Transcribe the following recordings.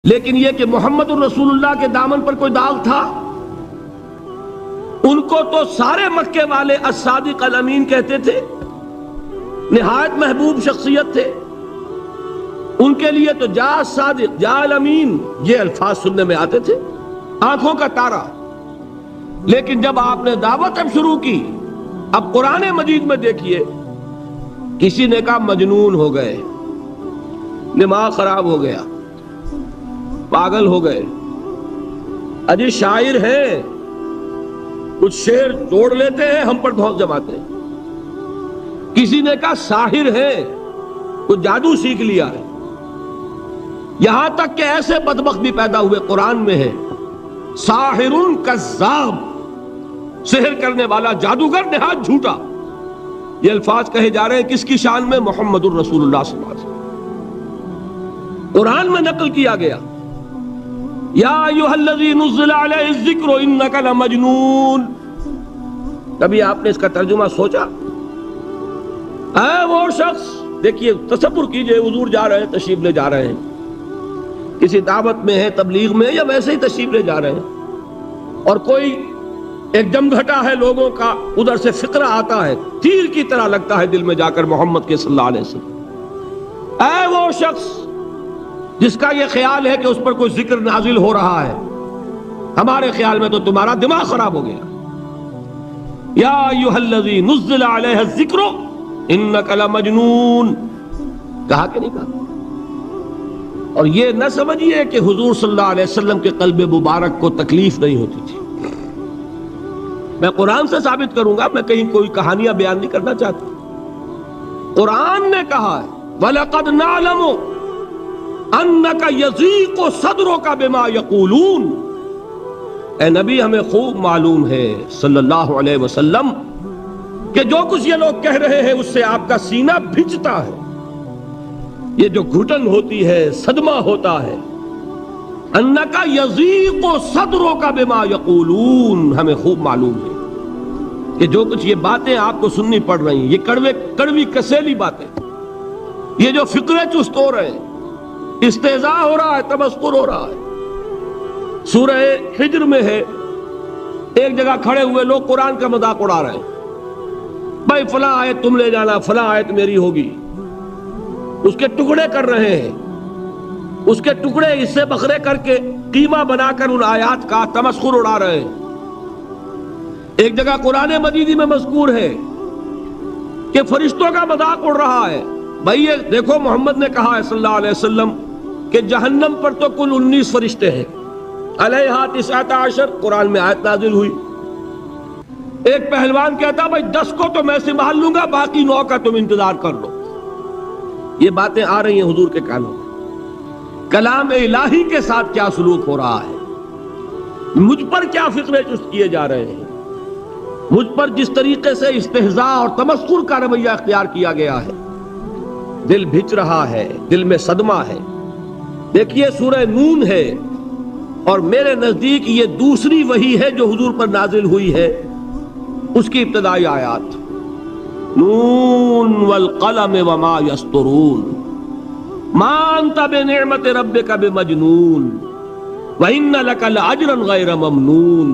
لیکن یہ کہ محمد الرسول اللہ کے دامن پر کوئی داغ تھا؟ ان کو تو سارے مکے والے الصادق الامین کہتے تھے، نہایت محبوب شخصیت تھے. ان کے لیے تو جا صادق جا الامین یہ الفاظ سننے میں آتے تھے، آنکھوں کا تارا. لیکن جب آپ نے دعوت اب شروع کی، اب قرآن مجید میں دیکھیے، کسی نے کہا مجنون ہو گئے، دماغ خراب ہو گیا، پاگل ہو گئے، اجی شاعر ہیں، کچھ شعر توڑ لیتے ہیں، ہم پر دھوس جماتے ہیں. کسی نے کہا ساحر ہے، کچھ جادو سیکھ لیا ہے. یہاں تک کہ ایسے بدبخت بھی پیدا ہوئے، قرآن میں ہے ساحر کذاب، سحر کرنے والا جادوگر نہایت جھوٹا. یہ الفاظ کہے جا رہے ہیں کس کی شان میں؟ محمد الرسول اللہ صلی اللہ علیہ وسلم. قرآن میں نقل کیا گیا، یا ایھا الذی نزل علیہ الذکر انک لمجنون. کبھی آپ نے اس کا ترجمہ سوچا؟ اے وہ شخص، دیکھیے تصور کیجئے، حضور جا رہے ہیں، تشریف لے جا رہے ہیں، کسی دعوت میں ہے، تبلیغ میں، یا ویسے ہی تشریف لے جا رہے ہیں، اور کوئی ایک جمگھٹا ہے لوگوں کا، ادھر سے فقرہ آتا ہے، تیر کی طرح لگتا ہے دل میں جا کر محمد کے صلی اللہ علیہ وسلم. اے وہ شخص جس کا یہ خیال ہے کہ اس پر کوئی ذکر نازل ہو رہا ہے، ہمارے خیال میں تو تمہارا دماغ خراب ہو گیا. یا ایھا الذی نزل علیہ الذکر انک لمجنون، کہا کہ نہیں کہا؟ اور یہ نہ سمجھیے کہ حضور صلی اللہ علیہ وسلم کے قلب مبارک کو تکلیف نہیں ہوتی تھی. میں قرآن سے ثابت کروں گا، میں کہیں کوئی کہانیاں بیان نہیں کرنا چاہتا. قرآن نے کہا ہے وَلَقَدْ نَعْلَمُ أَنَّكَ يَضِيقُ صَدْرُكَ بِمَا يَقُولُونَ. اے نبی، ہمیں خوب معلوم ہے صلی اللہ علیہ وسلم کہ جو کچھ یہ لوگ کہہ رہے ہیں اس سے آپ کا سینہ بھجتا ہے، یہ جو گھٹن ہوتی ہے، صدمہ ہوتا ہے. انکا یضیق صدرک بما یقولون، ہمیں خوب معلوم ہے کہ جو کچھ یہ باتیں آپ کو سننی پڑ رہی ہیں، یہ کڑوی کسیلی باتیں، یہ جو فقرے چست ہو رہے ہیں، استہزاء ہو رہا ہے، تمسخر ہو رہا ہے. سورہ حجر میں ہے، ایک جگہ کھڑے ہوئے لوگ قرآن کا مذاق اڑا رہے ہیں، بھائی فلاں آیت تم لے جانا، فلاں آیت میری ہوگی. اس کے ٹکڑے کر رہے ہیں، اس کے ٹکڑے حصے بکھرے کر کے قیمہ بنا کر ان آیات کا تمسخر اڑا رہے ہیں. ایک جگہ قرآن مجید میں مذکور ہے کہ فرشتوں کا مذاق اڑ رہا ہے. بھائی یہ دیکھو، محمد نے کہا ہے صلی اللہ علیہ وسلم کہ جہنم پر تو کل 19 فرشتے ہیں، علیہا 19 قرآن میں آیت نازل ہوئی. ایک پہلوان کہتا بھائی 10 کو تو میں سنبھال لوں گا، باقی 9 کا تم انتظار کر لو. یہ باتیں آ رہی ہیں حضور کے کانوں میں. کلام الہی کے ساتھ کیا سلوک ہو رہا ہے، مجھ پر کیا فقرے چست کیے جا رہے ہیں، مجھ پر جس طریقے سے استہزاء اور تمسخر کا رویہ اختیار کیا گیا ہے، دل بھج رہا ہے، دل میں صدمہ ہے. دیکھیے سورہ نون ہے، اور میرے نزدیک یہ دوسری وحی ہے جو حضور پر نازل ہوئی ہے، اس کی ابتدائی آیات نون والقلم وما یسطرون ما انت بنعمت ربک بمجنون وان لک لاجرا غیر ممنون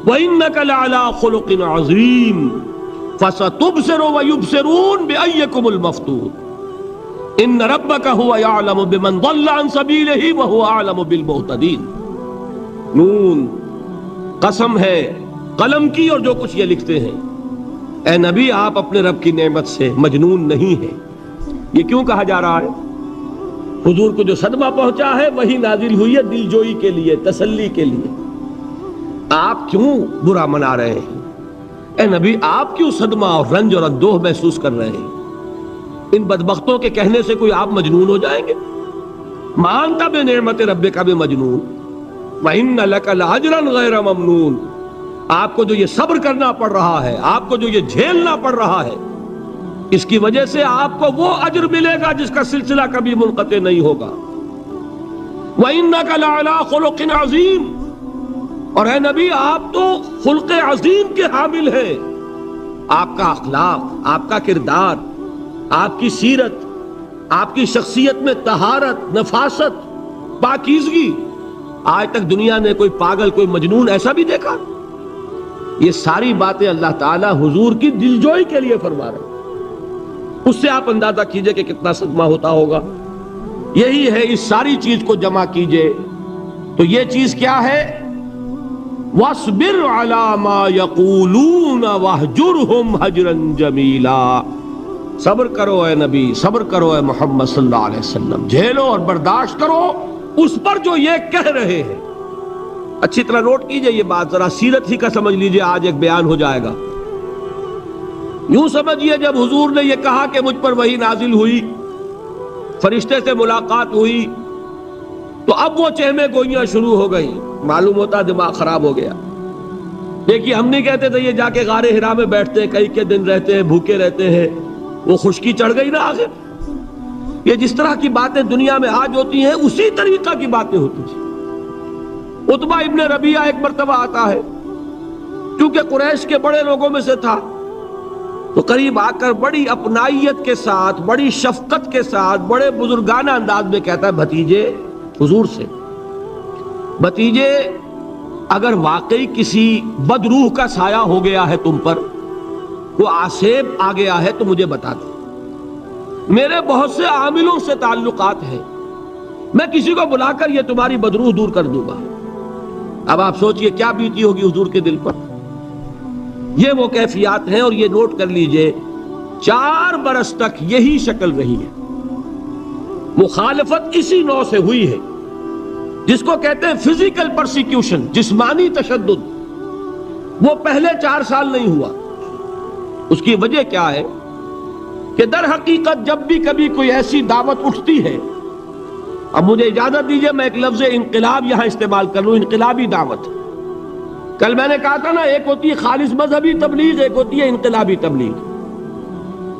وانک لعلی خلق عظیم فستبصر ویبصرون بأیکم المفتون ان ربک هو یعلم بمن ضل عن سبیلہ وهو اعلم بالمہتدین. نون، قسم ہے قلم کی اور جو کچھ یہ لکھتے ہیں. اے نبی، آپ اپنے رب کی نعمت سے مجنون نہیں ہیں. یہ کیوں کہا جا رہا ہے؟ حضور کو جو صدمہ پہنچا ہے وہی نازل ہوئی ہے دل جوئی کے لیے، تسلی کے لیے. آپ کیوں برا منا رہے ہیں؟ اے نبی، آپ کیوں صدمہ اور رنج اور اندوہ محسوس کر رہے ہیں؟ ان بدبختوں کے کہنے سے کوئی آپ مجنون ہو جائیں گے؟ ما انت بنعمت ربک بمجنون وان لک لاجرا غیر ممنون. آپ کو جو یہ صبر کرنا پڑ رہا ہے، آپ کو جو یہ جھیلنا پڑ رہا ہے، اس کی وجہ سے آپ کو وہ اجر ملے گا جس کا سلسلہ کبھی منقطع نہیں ہوگا. وَإِنَّكَ لَعَلَىٰ خُلُقٍ عَظِيمٍ، اور اے نبی آپ تو خلق عظیم کے حامل ہیں. آپ کا اخلاق، آپ کا کردار، آپ کی سیرت، آپ کی شخصیت میں طہارت، نفاست، پاکیزگی. آج تک دنیا نے کوئی پاگل کوئی مجنون ایسا بھی دیکھا؟ یہ ساری باتیں اللہ تعالیٰ حضور کی دلجوئی کے لیے فرما رہے ہیں. اس سے آپ اندازہ کیجئے کہ کتنا صدمہ ہوتا ہوگا. یہی ہے، اس ساری چیز کو جمع کیجئے تو یہ چیز کیا ہے؟ وَاصْبِرْ عَلَى مَا يَقُولُونَ وَاهْجُرْهُمْ هَجْرًا جَمِيلًا. صبر کرو اے نبی، صبر کرو اے محمد صلی اللہ علیہ وسلم، جھیلو اور برداشت کرو اس پر جو یہ کہہ رہے ہیں. اچھی طرح نوٹ کیجئے یہ بات، ذرا سیرت ہی کا سمجھ لیجئے، آج ایک بیان ہو جائے گا. یوں سمجھئے جب حضور نے یہ کہا کہ مجھ پر وحی نازل ہوئی، فرشتے سے ملاقات ہوئی، تو اب وہ چہمے گوئیاں شروع ہو گئی. معلوم ہوتا دماغ خراب ہو گیا. دیکھیے ہم نہیں کہتے تھے یہ جا کے غار حرا میں بیٹھتے ہیں، کئی کے دن رہتے ہیں، بھوکے رہتے ہیں، وہ خشکی چڑھ گئی نا. آخر یہ جس طرح کی باتیں دنیا میں آج ہوتی ہیں اسی طریقہ کی باتیں ہوتی تھی. عتبہ ابن ربیعہ ایک مرتبہ آتا ہے، کیونکہ قریش کے بڑے لوگوں میں سے تھا، تو قریب آ کر بڑی اپنائیت کے ساتھ، بڑی شفقت کے ساتھ، بڑے بزرگانہ انداز میں کہتا ہے بھتیجے، حضور سے، بھتیجے اگر واقعی کسی بدروح کا سایہ ہو گیا ہے تم پر، وہ آسیب آ گیا ہے تو مجھے بتا دو. میرے بہت سے عاملوں سے تعلقات ہیں، میں کسی کو بلا کر یہ تمہاری بدروح دور کر دوں گا. اب آپ سوچئے کیا بیتی ہوگی حضور کے دل پر. یہ وہ کیفیات ہیں، اور یہ نوٹ کر لیجئے 4 برس تک یہی شکل رہی ہے. مخالفت اسی نوع سے ہوئی ہے جس کو کہتے ہیں فزیکل پرسیکیوشن، جسمانی تشدد. وہ پہلے 4 سال نہیں ہوا. اس کی وجہ کیا ہے کہ در حقیقت جب بھی کبھی کوئی ایسی دعوت اٹھتی ہے، اب مجھے اجازت دیجئے میں ایک لفظ انقلاب یہاں استعمال کر لوں، انقلابی دعوت. کل میں نے کہا تھا نا، ایک ہوتی ہے خالص مذہبی تبلیغ، ایک ہوتی ہے انقلابی تبلیغ.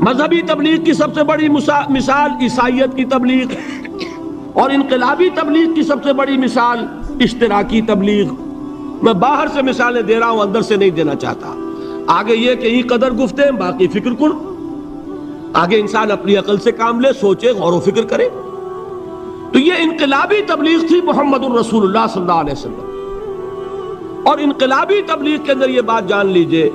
مذہبی تبلیغ کی سب سے بڑی مثال عیسائیت کی تبلیغ، اور انقلابی تبلیغ کی سب سے بڑی مثال اشتراکی تبلیغ. میں باہر سے مثالیں دے رہا ہوں، اندر سے نہیں دینا چاہتا. آگے یہ کہ یہ قدر گفتے ہیں، باقی فکر کن. آگے انسان اپنی عقل سے کام لے، سوچے، غور و فکر کرے. تو یہ انقلابی تبلیغ تھی محمد الرسول اللہ صلی اللہ علیہ وسلم. اور انقلابی تبلیغ کے اندر یہ بات جان لیجئے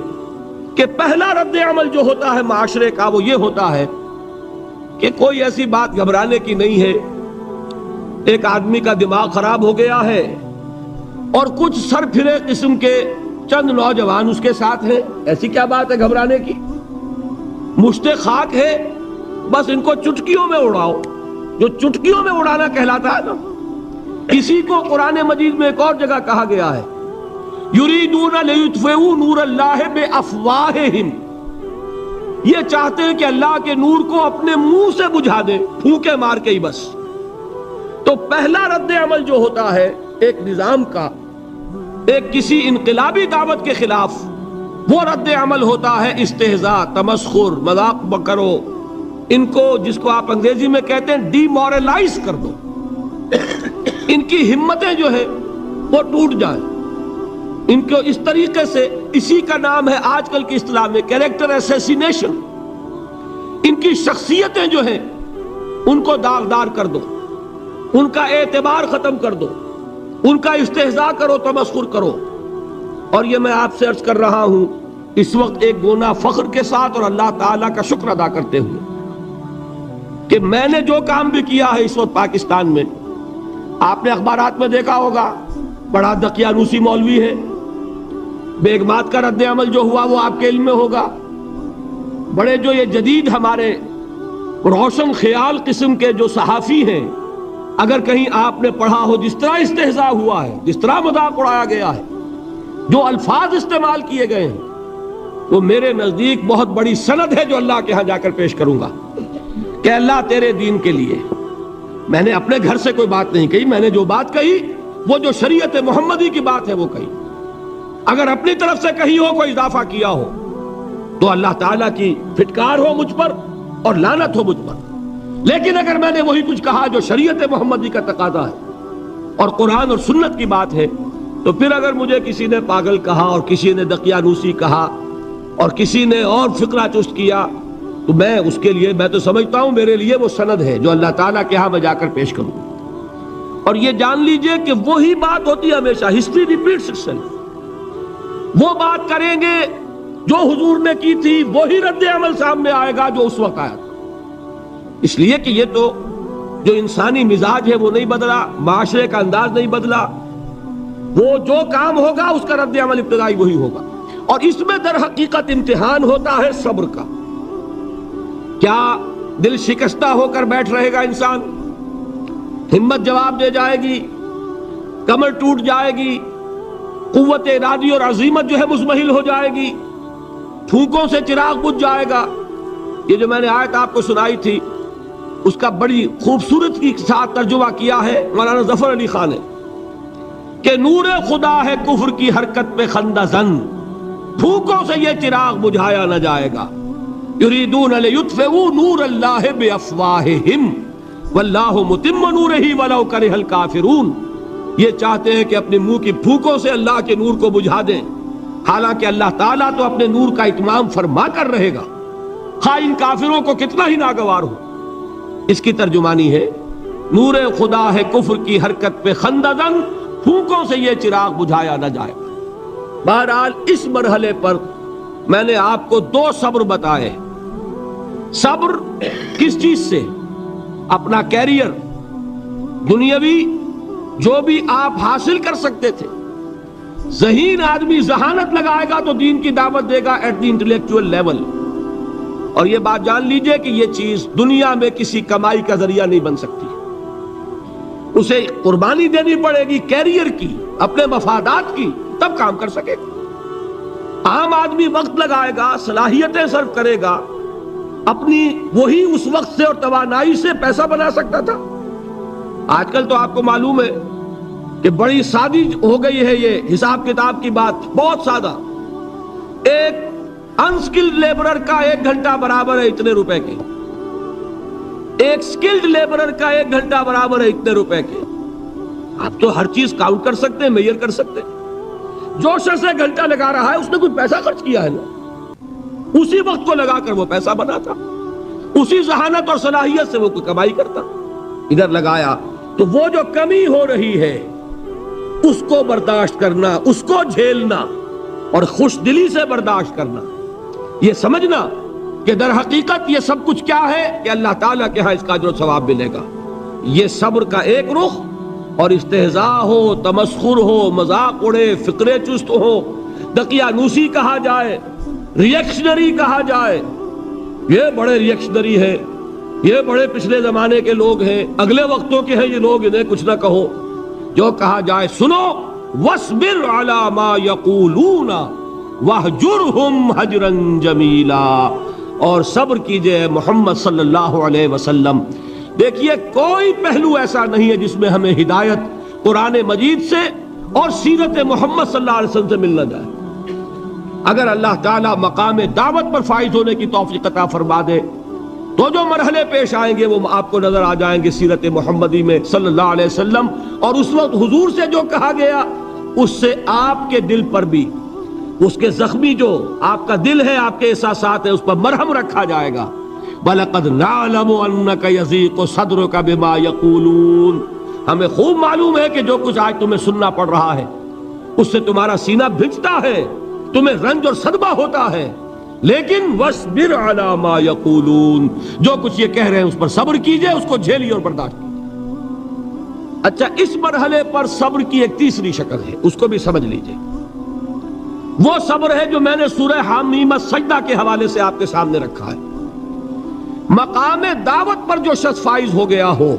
کہ پہلا رد عمل جو ہوتا ہے معاشرے کا وہ یہ ہوتا ہے کہ کوئی ایسی بات گھبرانے کی نہیں ہے. ایک آدمی کا دماغ خراب ہو گیا ہے اور کچھ سر پھرے قسم کے چند نوجوان اس کے ساتھ ہیں، ایسی کیا بات ہے گھبرانے کی؟ مشت خاک ہے، بس ان کو چٹکیوں میں اڑاؤ. جو چٹکیوں میں اڑانا کہلاتا ہے نا، اسی کو قرآن مجید میں ایک اور جگہ کہا گیا ہے، یریدون لیطفئوا نور اللہ بافواہہم. یہ چاہتے ہیں کہ اللہ کے نور کو اپنے منہ سے بجھا دیں، پھونکے مار کے ہی بس. تو پہلا رد عمل جو ہوتا ہے ایک نظام کا، ایک کسی انقلابی دعوت کے خلاف، وہ رد عمل ہوتا ہے استہزاء، تمسخر، مذاق کرو. ان کو، جس کو آپ انگریزی میں کہتے ہیں ڈی مورلائز کر دو. ان کی ہمتیں جو ہے وہ ٹوٹ جائیں. ان کو اس طریقے سے، اسی کا نام ہے آج کل کی اصطلاح میں کیریکٹر اسیسینیشن. ان کی شخصیتیں جو ہیں ان کو داغدار کر دو، ان کا اعتبار ختم کر دو، ان کا استہزاء کرو، تمسخر کرو. اور یہ میں آپ سے عرض کر رہا ہوں اس وقت ایک گونا فخر کے ساتھ اور اللہ تعالیٰ کا شکر ادا کرتے ہوئے کہ میں نے جو کام بھی کیا ہے اس وقت پاکستان میں، آپ نے اخبارات میں دیکھا ہوگا، بڑا دقیانوسی مولوی ہے. بیگمات کا رد عمل جو ہوا وہ آپ کے علم میں ہوگا. بڑے جو یہ جدید ہمارے روشن خیال قسم کے جو صحافی ہیں، اگر کہیں آپ نے پڑھا ہو جس طرح استہزاء ہوا ہے، جس طرح مذاق اڑایا گیا ہے، جو الفاظ استعمال کیے گئے ہیں، وہ میرے نزدیک بہت بڑی سند ہے جو اللہ کے ہاں جا کر پیش کروں گا کہ اللہ تیرے دین کے لیے. میں نے اپنے گھر سے کوئی بات نہیں کہی، میں نے جو بات کہی وہ جو شریعت محمدی کی بات ہے وہ کہی. اگر اپنی طرف سے کہی ہو، کوئی اضافہ کیا ہو، تو اللہ تعالیٰ کی پھٹکار ہو مجھ پر اور لعنت ہو مجھ پر. لیکن اگر میں نے وہی کچھ کہا جو شریعت محمدی کا تقاضا ہے اور قرآن اور سنت کی بات ہے، تو پھر اگر مجھے کسی نے پاگل کہا اور کسی نے دقیانوسی کہا اور کسی نے اور فقرہ چست کیا، تو میں اس کے لیے، میں تو سمجھتا ہوں میرے لیے وہ سند ہے جو اللہ تعالیٰ کے ہاں میں جا کر پیش کروں. اور یہ جان لیجئے کہ وہی بات ہوتی ہے ہمیشہ، ہسٹری ریپیٹس اٹسیلف۔ وہ بات کریں گے جو حضور نے کی تھی، وہی رد عمل سامنے آئے گا جو اس وقت آیا تھا۔ اس لیے کہ یہ تو جو انسانی مزاج ہے وہ نہیں بدلا، معاشرے کا انداز نہیں بدلا، وہ جو کام ہوگا اس کا رد عمل ابتدائی وہی ہوگا۔ اور اس میں در حقیقت امتحان ہوتا ہے صبر کا۔ کیا دل شکستہ ہو کر بیٹھ رہے گا انسان؟ ہمت جواب دے جائے گی، کمر ٹوٹ جائے گی، قوت ارادی اور عزیمت جو ہے مزمحل ہو جائے گی، پھونکوں سے چراغ بجھ جائے گا۔ یہ جو میں نے آیت آپ کو سنائی تھی اس کا بڑی خوبصورت کے ساتھ ترجمہ کیا ہے مولانا ظفر علی خان نے کہ نور خدا ہے کفر کی حرکت پہ خندہ زن، پھونکوں سے یہ چراغ بجھایا نہ جائے گا۔ یریدون لیطفئوا نور اللہ بافواہہم واللہ متم نورہ ولو کرہ الکافرون۔ یہ چاہتے ہیں کہ اپنے منہ کی پھونکوں سے اللہ کے نور کو بجھا دیں، حالانکہ اللہ تعالیٰ تو اپنے نور کا اتمام فرما کر رہے گا، خواہ ان کافروں کو کتنا ہی ناگوار ہو۔ اس کی ترجمانی ہے نور خدا ہے کفر کی حرکت پہ خندہ زن، پھونکوں سے یہ چراغ بجھایا نہ جائے۔ بہرحال اس مرحلے پر میں نے آپ کو دو صبر بتائے۔ صبر کس چیز سے؟ اپنا کیریئر دنیاوی جو بھی آپ حاصل کر سکتے تھے۔ ذہین آدمی ذہانت لگائے گا تو دین کی دعوت دے گا ایٹ دی انٹلیکچوئل لیول، اور یہ بات جان لیجئے کہ یہ چیز دنیا میں کسی کمائی کا ذریعہ نہیں بن سکتی، اسے قربانی دینی پڑے گی کیریئر کی، اپنے مفادات کی، تب کام کر سکے گا۔ عام آدمی وقت لگائے گا، صلاحیتیں صرف کرے گا، اپنی وہی اس وقت سے اور توانائی سے پیسہ بنا سکتا تھا۔ آج کل تو آپ کو معلوم ہے کہ بڑی سادی ہو گئی ہے یہ حساب کتاب کی بات، بہت سادہ۔ ایک انسکلڈ لیبرر کا 1 گھنٹہ برابر ہے اتنے روپے کے، ایک سکلڈ لیبرر کا 1 گھنٹہ برابر ہے اتنے روپے کے۔ آپ تو ہر چیز کاؤنٹ کر سکتے ہیں، میئر کر سکتے ہیں۔ جو شخص 1 گھنٹہ لگا رہا ہے اس نے کوئی پیسہ خرچ کیا ہے نا، اسی وقت کو لگا کر وہ پیسہ بنا تھا، اسی ذہانت اور صلاحیت سے وہ کوئی کمائی کرتا۔ ادھر لگایا تو وہ جو کمی ہو رہی ہے اس کو برداشت کرنا، اس کو جھیلنا اور خوش دلی سے برداشت کرنا، یہ سمجھنا کہ در حقیقت یہ سب کچھ کیا ہے کہ اللہ تعالیٰ کے ہاں اس کا اجر و ثواب ملے گا۔ یہ صبر کا ایک رخ، اور استہزاء ہو، تمسخر ہو، مذاق اڑے، فقرے چست ہو، دقیانوسی کہا جائے، ریئیکشنری کہا جائے، یہ بڑے ریئیکشنری ہیں، یہ بڑے پچھلے زمانے کے لوگ ہیں، اگلے وقتوں کے ہیں یہ لوگ، انہیں کچھ نہ کہو۔ جو کہا جائے سنو، وَاصْبِرْ عَلَى مَا يَقُولُونَ وَاهْجُرْهُمْ هَجْرًا جَمِيلًا، اور صبر کیجئے محمد صلی اللہ علیہ وسلم۔ دیکھیے کوئی پہلو ایسا نہیں ہے جس میں ہمیں ہدایت قرآن مجید سے اور سیرت محمد صلی اللہ علیہ وسلم سے مل نہ جائے۔ اگر اللہ تعالیٰ مقام دعوت پر فائز ہونے کی توفیق عطا فرما دے تو جو مرحلے پیش آئیں گے وہ آپ کو نظر آ جائیں گے سیرت محمدی میں صلی اللہ علیہ وسلم، اور اس وقت حضور سے جو کہا گیا اس سے آپ کے دل پر بھی، اس کے زخمی جو آپ کا دل ہے، آپ کے احساسات ہیں، اس پر مرہم رکھا جائے گا۔ وَلَقَدْ نَعْلَمُ أَنَّكَ يَضِيقُ صَدْرُكَ بِمَا يَقُولُونَ، ہمیں خوب معلوم ہے کہ جو کچھ آج تمہیں سننا پڑ رہا ہے اس سے تمہارا سینہ بھجتا ہے، تمہیں رنج اور صدمہ ہوتا ہے، لیکن وَاصْبِرْ عَلَى مَا يَقُولُونَ، جو کچھ یہ کہہ رہے ہیں اس پر صبر کیجئے، اس کو جھیلیے اور برداشت کیجئے۔ اچھا، اس مرحلے پر صبر کی ایک تیسری شکل ہے، اس کو بھی سمجھ لیجئے۔ وہ صبر ہے جو میں نے سورہ حامیم السجدہ کے حوالے سے آپ کے سامنے رکھا ہے۔ مقام دعوت پر جو شخص فائز ہو گیا ہو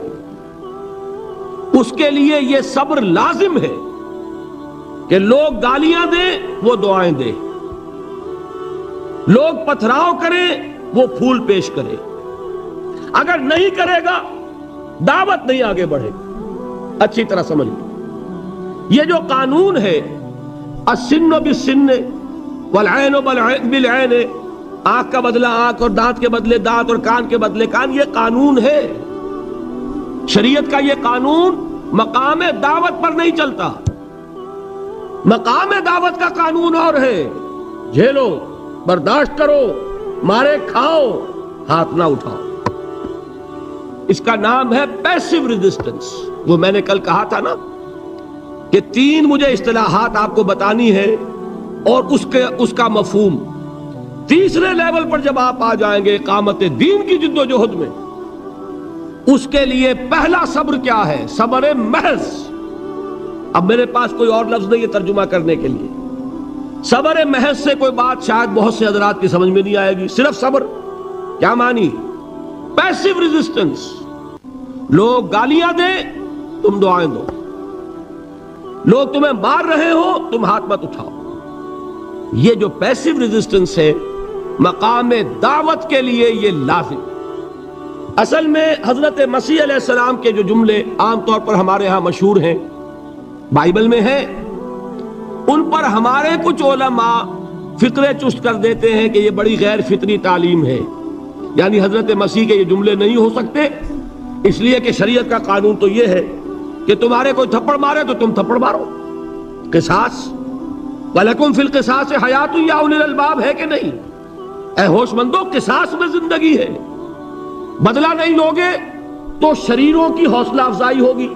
اس کے لیے یہ صبر لازم ہے کہ لوگ گالیاں دیں وہ دعائیں دیں، لوگ پتھراؤ کریں وہ پھول پیش کرے، اگر نہیں کرے گا دعوت نہیں آگے بڑھے گی۔ اچھی طرح سمجھ لو، یہ جو قانون ہے السن بالسن والعین بالعین، آنکھ کا بدلہ آنکھ اور دانت کے بدلے دانت اور کان کے بدلے کان، یہ قانون ہے شریعت کا۔ یہ قانون مقام دعوت پر نہیں چلتا، مقام دعوت کا قانون اور ہے، جھیلو، برداشت کرو، مارے کھاؤ، ہاتھ نہ اٹھاؤ۔ اس کا نام ہے پیسو ریزسٹنس. وہ میں نے کل کہا تھا نا کہ 3 مجھے اصطلاحات آپ کو بتانی ہے اور اس کا مفہوم. تیسرے لیول پر جب آپ آ جائیں گے اقامت دین کی جد و جہد میں، اس کے لیے پہلا صبر کیا ہے؟ صبر محض. اب میرے پاس کوئی اور لفظ نہیں ہے ترجمہ کرنے کے لیے. صبر محض سے کوئی بات شاید بہت سے حضرات کی سمجھ میں نہیں آئے گی. صرف صبر کیا معنی؟ Passive resistance. لوگ گالیاں دیں تم دعائیں دو، لوگ تمہیں مار رہے ہو تم ہاتھ مت اٹھاؤ. یہ جو پیسو ریزسٹنس ہے مقام دعوت کے لیے یہ لازم. اصل میں حضرت مسیح علیہ السلام کے جو جملے عام طور پر ہمارے ہاں مشہور ہیں، بائبل میں ہیں، ان پر ہمارے کچھ علماء فطرے چست کر دیتے ہیں کہ یہ بڑی غیر فطری تعلیم ہے. یعنی حضرت مسیح کے یہ جملے نہیں ہو سکتے، اس لیے کہ شریعت کا قانون تو یہ ہے کہ تمہارے کوئی تھپڑ مارے تو تم تھپڑ مارو. قصاص وَلَكُمْ فِي الْقِصَاصِ حَيَاتٌ يَا أُولِي الْأَلْبَابِ ہے کہ نہیں؟ اے ہوش مندو، قصاص میں زندگی ہے. بدلہ نہیں لوگے تو شریروں کی حوصلہ افزائی ہوگی.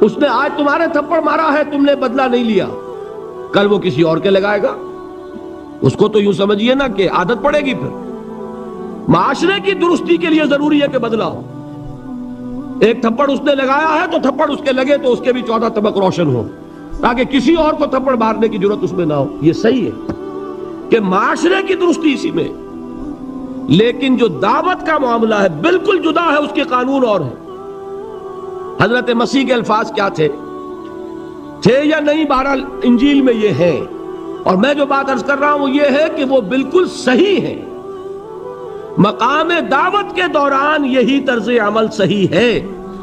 اس نے آج تمہارے تھپڑ مارا ہے، تم نے بدلہ نہیں لیا، کل وہ کسی اور کے لگائے گا. اس کو تو یوں سمجھیے نا کہ عادت پڑے گی. پھر معاشرے کی درستی کے لیے ضروری ہے کہ بدلہ ہو. ایک تھپڑ اس نے لگایا ہے تو تھپڑ اس کے لگے تو اس کے بھی 14 طبق روشن ہو، تاکہ کسی اور کو تھپڑ مارنے کی ضرورت اس میں نہ ہو. یہ صحیح ہے کہ معاشرے کی درستی اسی میں، لیکن جو دعوت کا معاملہ ہے بالکل جدا ہے، اس کے قانون اور ہیں. حضرت مسیح کے الفاظ کیا تھے یا نہیں؟ بہرحال انجیل میں یہ ہے، اور میں جو بات عرض کر رہا ہوں وہ یہ ہے کہ وہ بالکل صحیح ہے. مقام دعوت کے دوران یہی طرز عمل صحیح ہے،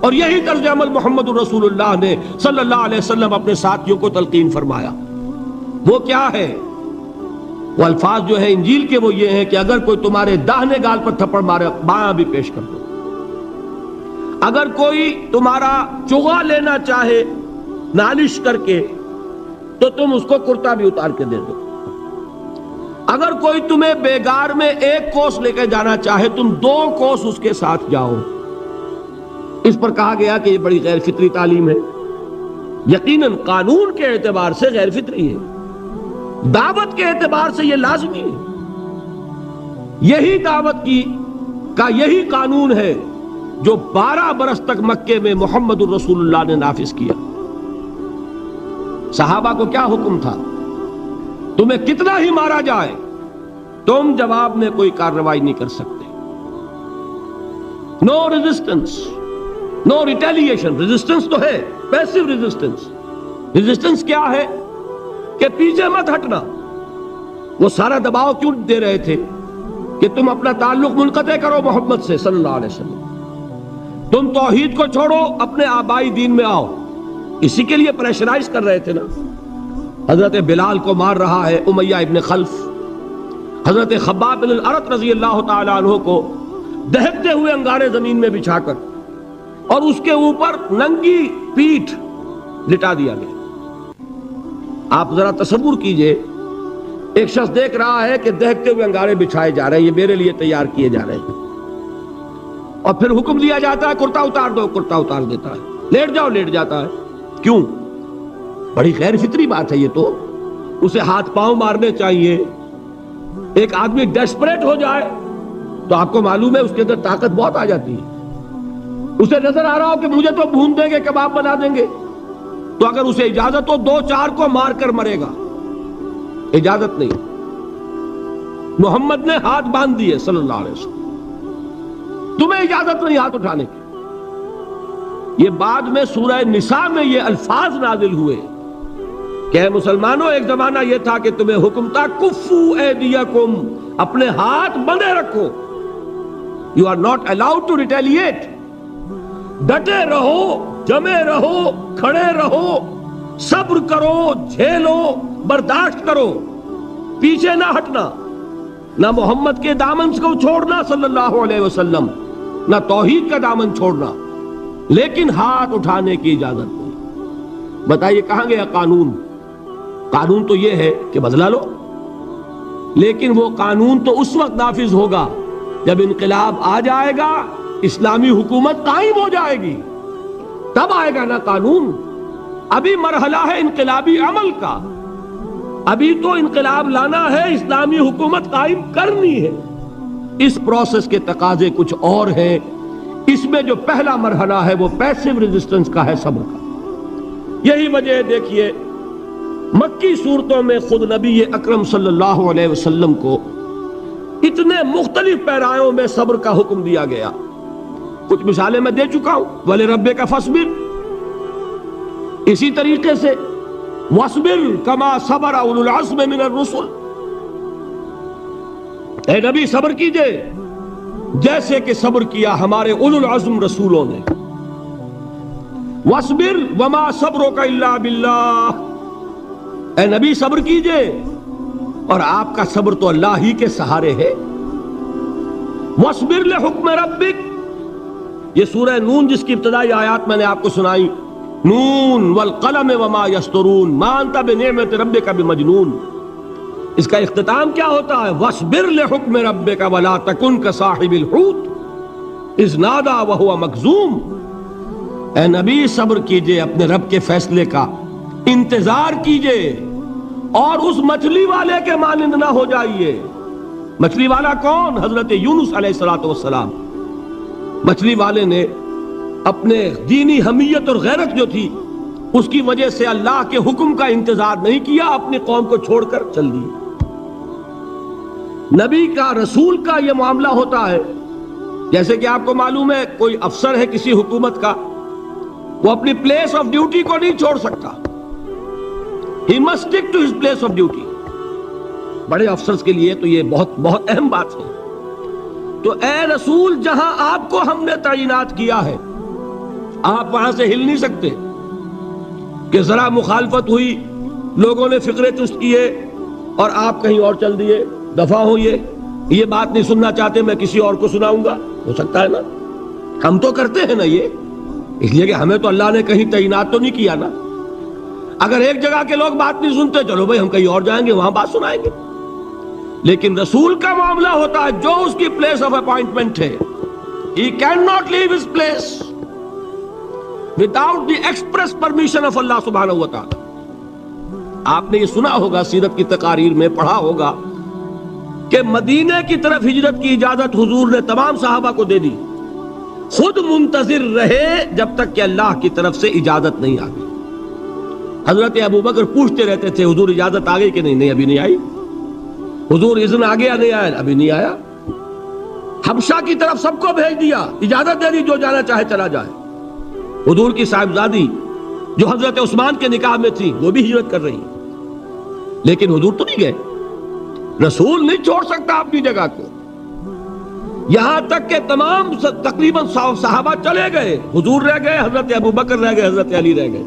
اور یہی طرز عمل محمد رسول اللہ نے صلی اللہ علیہ وسلم اپنے ساتھیوں کو تلقین فرمایا. وہ کیا ہے؟ وہ الفاظ جو ہے انجیل کے وہ یہ ہیں کہ اگر کوئی تمہارے داہنے گال پر تھپڑ مارے بایاں بھی پیش کر دو. اگر کوئی تمہارا چغا لینا چاہے نالش کر کے تو تم اس کو کرتا بھی اتار کے دے دو. اگر کوئی تمہیں بیگار میں 1 کوس لے کے جانا چاہے تم 2 کوس اس کے ساتھ جاؤ. اس پر کہا گیا کہ یہ بڑی غیر فطری تعلیم ہے. یقیناً قانون کے اعتبار سے غیر فطری ہے، دعوت کے اعتبار سے یہ لازمی ہے. یہی دعوت کا یہی قانون ہے جو 12 برس تک مکے میں محمد الرسول اللہ نے نافذ کیا. صحابہ کو کیا حکم تھا؟ تمہیں کتنا ہی مارا جائے تم جواب میں کوئی کارروائی نہیں کر سکتے. نو ریزسٹنس، نو ریٹیلیشن. ریزسٹنس تو ہے، پیسو ریزسٹنس. ریزسٹنس کیا ہے؟ کہ پیچھے مت ہٹنا. وہ سارا دباؤ کیوں دے رہے تھے کہ تم اپنا تعلق منقطع کرو محمد سے صلی اللہ علیہ وسلم، تم توحید کو چھوڑو، اپنے آبائی دین میں آؤ. اسی کے لیے پریشرائز کر رہے تھے نا. حضرت بلال کو مار رہا ہے امیہ ابن خلف، حضرت خباب بن الارت رضی اللہ تعالی عنہ کو دہکتے ہوئے انگارے زمین میں بچھا کر اور اس کے اوپر ننگی پیٹھ لٹا دیا گیا. آپ ذرا تصور کیجئے، ایک شخص دیکھ رہا ہے کہ دہکتے ہوئے انگارے بچھائے جا رہے ہیں، یہ میرے لیے تیار کیے جا رہے ہیں، اور پھر حکم دیا جاتا ہے کرتا اتار دو، کرتا اتار دیتا ہے. لیٹ جاؤ، لیٹ جاتا ہے. کیوں؟ بڑی غیر فطری بات ہے یہ تو. اسے ہاتھ پاؤں مارنے چاہیے. ایک آدمی ڈیسپریٹ ہو جائے تو آپ کو معلوم ہے اس کے اندر طاقت بہت آ جاتی ہے. اسے نظر آ رہا ہو کہ مجھے تو بھون دیں گے، کباب بنا دیں گے، تو اگر اسے اجازت ہو 2-4 کو مار کر مرے گا. اجازت نہیں. محمد نے ہاتھ باندھ دیے صلی اللہ علیہ وسلم، تمہیں اجازت نہیں ہاتھ اٹھانے کی. یہ بعد میں سورہ نساء میں یہ الفاظ نازل ہوئے کہ اے مسلمانوں، ایک زمانہ یہ تھا کہ تمہیں حکم تھا کفو ایدیکم، اپنے ہاتھ بندھے رکھو. You are not allowed to retaliate. ڈٹے رہو، جمے رہو، کھڑے رہو، صبر کرو، جھیلو، برداشت کرو، پیچھے نہ ہٹنا. نہ محمد کے دامن کو چھوڑنا صلی اللہ علیہ وسلم، نہ توحید کا دامن چھوڑنا، لیکن ہاتھ اٹھانے کی اجازت نہیں. بتائیے کہاں گیا قانون؟ قانون تو یہ ہے کہ بدلہ لو، لیکن وہ قانون تو اس وقت نافذ ہوگا جب انقلاب آ جائے گا اسلامی حکومت قائم ہو جائے گی، تب آئے گا نا قانون۔ ابھی مرحلہ ہے انقلابی عمل کا، ابھی تو انقلاب لانا ہے، اسلامی حکومت قائم کرنی ہے۔ اس پروسیس کے تقاضے کچھ اور ہیں۔ اس میں جو پہلا مرحلہ ہے وہ پیسو ریزسٹنس کا ہے، صبر کا۔ یہی وجہ ہے، دیکھیے مکی صورتوں میں خود نبی اکرم صلی اللہ علیہ وسلم کو اتنے مختلف پیرایوں میں صبر کا حکم دیا گیا۔ کچھ مثالیں میں دے چکا ہوں، وَلِرَبِّكَ فَاصْبِرْ، اسی طریقے سے وَاصْبِرْ كَمَا صَبَرَ أُولُو الْعَزْمِ مِنَ الرُّسُلِ، اے نبی صبر کیجئے جیسے کہ صبر کیا ہمارے اولو العزم رسولوں نے۔ وَاصْبِرْ وَمَا صَبْرُكَ إِلَّا بِاللَّهِ، اے نبی صبر کیجئے اور آپ کا صبر تو اللہ ہی کے سہارے ہے۔ وَاصْبِرْ لِحُکْمِ رَبِّكَ، یہ سورہ نون جس کی ابتدائی آیات میں نے آپ کو سنائی، نون والقلم وما یسطرون ما انت بنعمت ربک بمجنون، اس کا اختتام کیا ہوتا ہے؟ وَاصْبِرْ لِحُکْمِ رَبِّكَ وَلَا تَكُنْ كَصَاحِبِ الْحُوتِ إِذْ نَادَىٰ وَهُوَ مَكْظُومٌ، اے نبی صبر کیجئے اپنے رب کے فیصلے کا، انتظار کیجئے اور اس مچھلی والے کے مانند نہ ہو جائیے۔ مچھلی والا کون؟ حضرت یونس علیہ السلام۔ مچھلی والے نے اپنے دینی حمیت اور غیرت جو تھی اس کی وجہ سے اللہ کے حکم کا انتظار نہیں کیا، اپنی قوم کو چھوڑ کر چل دی۔ نبی کا، رسول کا یہ معاملہ ہوتا ہے، جیسے کہ آپ کو معلوم ہے کوئی افسر ہے کسی حکومت کا، وہ اپنی پلیس آف ڈیوٹی کو نہیں چھوڑ سکتا، he must stick to his place of duty۔ بڑے افسرز کے لیے تو یہ بہت بہت اہم بات ہے۔ تو اے رسول، جہاں آپ کو ہم نے تعینات کیا ہے آپ وہاں سے ہل نہیں سکتے کہ ذرا مخالفت ہوئی، لوگوں نے فقرے چست کیے اور آپ کہیں اور چل دیے، دفع ہوئیے، یہ بات نہیں سننا چاہتے، میں کسی اور کو سناؤں گا۔ ہو سکتا ہے نا؟ ہم تو کرتے ہیں نا یہ، اس لیے کہ ہمیں تو اللہ نے کہیں تعینات تو نہیں کیا نا۔ اگر ایک جگہ کے لوگ بات نہیں سنتے، چلو بھائی ہم کہیں اور جائیں گے، وہاں بات سنائیں گے۔ لیکن رسول کا معاملہ ہوتا ہے جو اس کی پلیس آف اپوائنٹمنٹ ہے، he cannot leave his place without the express permission of Allah سبحانہ وتعالی۔ آپ نے یہ سنا ہوگا، سیرت کی تقاریر میں پڑھا ہوگا کہ مدینے کی طرف ہجرت کی اجازت حضور نے تمام صحابہ کو دے دی، خود منتظر رہے جب تک کہ اللہ کی طرف سے اجازت نہیں آ گئی۔ حضرت ابو بکر پوچھتے رہتے تھے حضور اجازت آ گئی کہ نہیں؟ نہیں ابھی نہیں آئی۔ حضور اذن آ گیا؟ نہیں آیا، ابھی نہیں آیا۔ حبشہ کی طرف سب کو بھیج دیا، اجازت دے دی جو جانا چاہے چلا جائے۔ حضور کی صاحبزادی جو حضرت عثمان کے نکاح میں تھی وہ بھی ہجرت کر رہی، لیکن حضور تو نہیں گئے۔ رسول نہیں چھوڑ سکتا اپنی جگہ کو، یہاں تک کہ تمام تقریباً صحابہ چلے گئے، حضور رہ گئے، حضرت ابو بکر رہ گئے، حضرت علی رہ گئے،